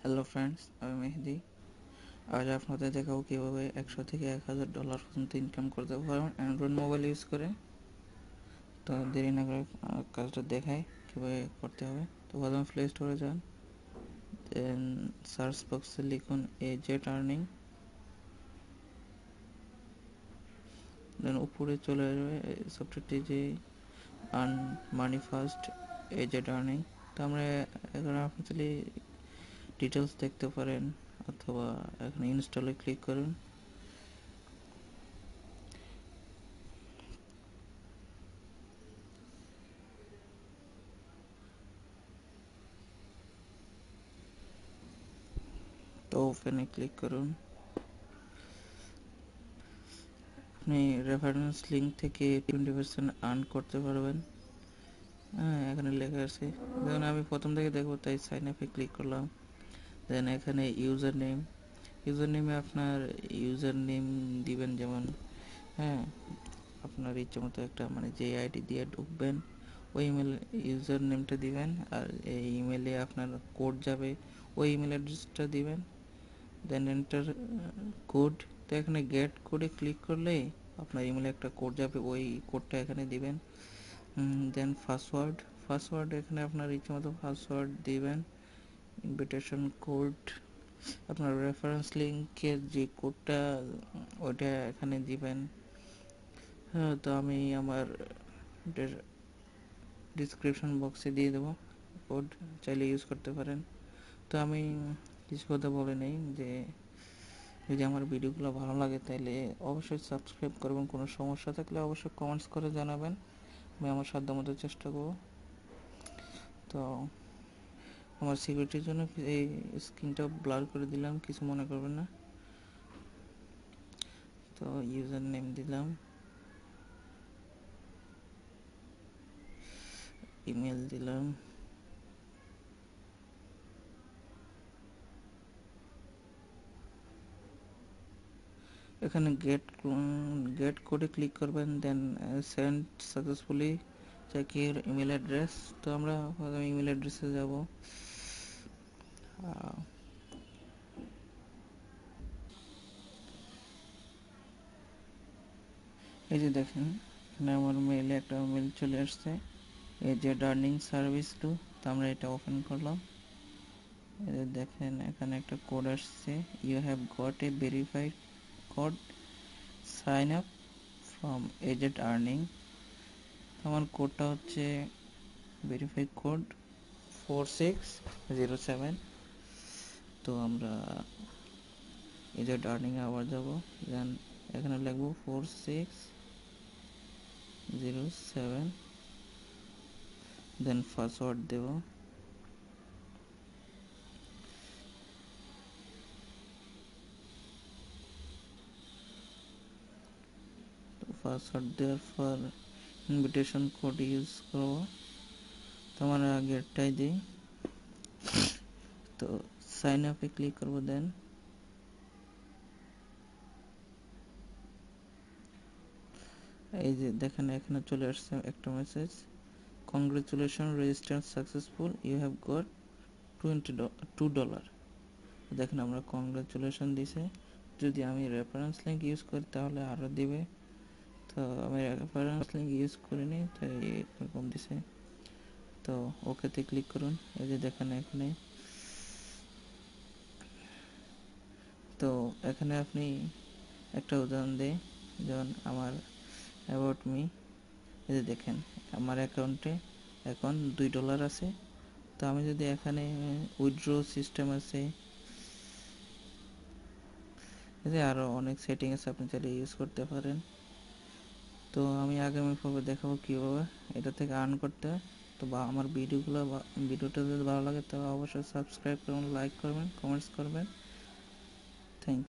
Hello friends, আমি মেহেদি। আজ আপনাদের দেখাবো কীভাবে 100 থেকে $1000 পর্যন্ত ইনকাম করতে পারবেন অ্যান্ড্রয়েড মোবাইল ইউজ করে। তো দেরি না করে কাজটা দেখাই কীভাবে করতে হবে। তো প্রথমে প্লে স্টোরে যান, দেন সার্চ বক্সে লিখুন এজেট আর্নিং, দেন উপরে চলে আসবে সফটওয়্যারটি যে আর্ন মানি ফার্স্ট এজেট আর্নিং। তো আমরা এখানে আপনি চাইলে ডিটেলস দেখতে পারেন অথবা এখানে ইনস্টলে ক্লিক করুন। তো ওপেনে ক্লিক করুন। আপনি রেফারেন্স লিঙ্ক থেকে 20% আর্ন করতে পারবেন। হ্যাঁ, এখানে লেখা আছে। দেখুন আমি প্রথম থেকে দেখবো তাই সাইন আপে ক্লিক করলাম। দেন এখানে ইউজার নেমে আপনার ইউজার নেম দিবেন, যেমন হ্যাঁ আপনার ইচ্ছে মতো একটা যে আইডি দিয়ে ঢুকবেন ওই ইমেল ইউজার নেমটা দিবেন, আর এই ইমেলে আপনার কোড যাবে ওই ইমেল অ্যাড্রেসটা দিবেন। Then enter code. তো এখানে গেট কোডে ক্লিক করলেই আপনার ইমেলে একটা কোড যাবে, ওই কোডটা এখানে দিবেন। দেন পাসওয়ার্ড এখানে আপনার ইচ্ছে মতো পাসওয়ার্ড দিবেন। ইনভিটেশন কোড, আপনার রেফারেন্স লিঙ্কের যে কোডটা ওইটা এখানে দিবেন। হ্যাঁ, তো আমি আমার ডিসক্রিপশন বক্সে দিয়ে দেবো, কোড চাইলে ইউজ করতে পারেন। তো আমি কিছু কথা বলে নেই যে যদি আমার ভিডিওগুলো ভালো লাগে তাহলে অবশ্যই সাবস্ক্রাইব করবেন। কোনো সমস্যা থাকলে অবশ্যই কমেন্টস করে জানাবেন, আমি আমার সাধ্যমতো চেষ্টা করব। তো আমার সিকিউরিটির জন্য এই স্ক্রিনটা ব্লার করে দিলাম, কিছু মনে করবেন না। তো ইউজার নেম দিলাম, ইমেল দিলাম, এখানে গেট কোডে ক্লিক করবেন। Then send successfully check your email address. তো আমরা ইমেল অ্যাড্রেসে যাব। এই যে দেখেন এখানে আমার মেইলে একটা মেল চলে আসছে, এই যে আর্নিং সার্ভিস টু। তো আমরা এটা ওপেন করলাম। এই যে দেখেন এখানে একটা কোড আসছে, you have got a verified code, sign up from এজেট আর্নিং। আমার কোডটা হচ্ছে ভেরিফাইড কোড 4607। তো আমরা এজেট আর্নিংয়ে আবার যাব, দেন এখানে লিখবো 4607, দেন পাসওয়ার্ড দেব। পাসওয়ার্ড দেওয়ার পর ইনভিটেশন কোড ইউজ করব। তো আমার আগেরটাই দিই। তো সাইন আপে ক্লিক করব। দেন এই যে দেখেন এখানে চলে আসছে একটা message, congratulation register successful, you have got $22। দেখেন আমরা কংগ্রেচুলেশন দিছে। যদি আমি রেফারেন্স লিঙ্ক ইউজ করি তাহলে আরও দিবে। তো আমি রেফারেন্স লিঙ্ক ইউজ করিনি তাই এরকম দিছে। তো ওকেতে ক্লিক করুন। এই যে দেখেন এখানে, তো এখানে আপনি একটা উদাহরণ দেই, যেমন আমার অ্যাবাউট মি। এই যে দেখেন আমার অ্যাকাউন্টে এখন $2 আছে। তো আমি যদি এখানে উইথড্র সিস্টেম আছে, এই যে আরও অনেক সেটিং আছে, আপনি চাইলে ইউজ করতে পারেন। তো আমি আগামী পর্বে দেখাবো কীভাবে এটা থেকে আর্ন করতে হয়। তো আমার ভিডিওটা যদি ভালো লাগে তবে অবশ্যই সাবস্ক্রাইব করবেন, লাইক করবেন, কমেন্টস করবেন। Thank you.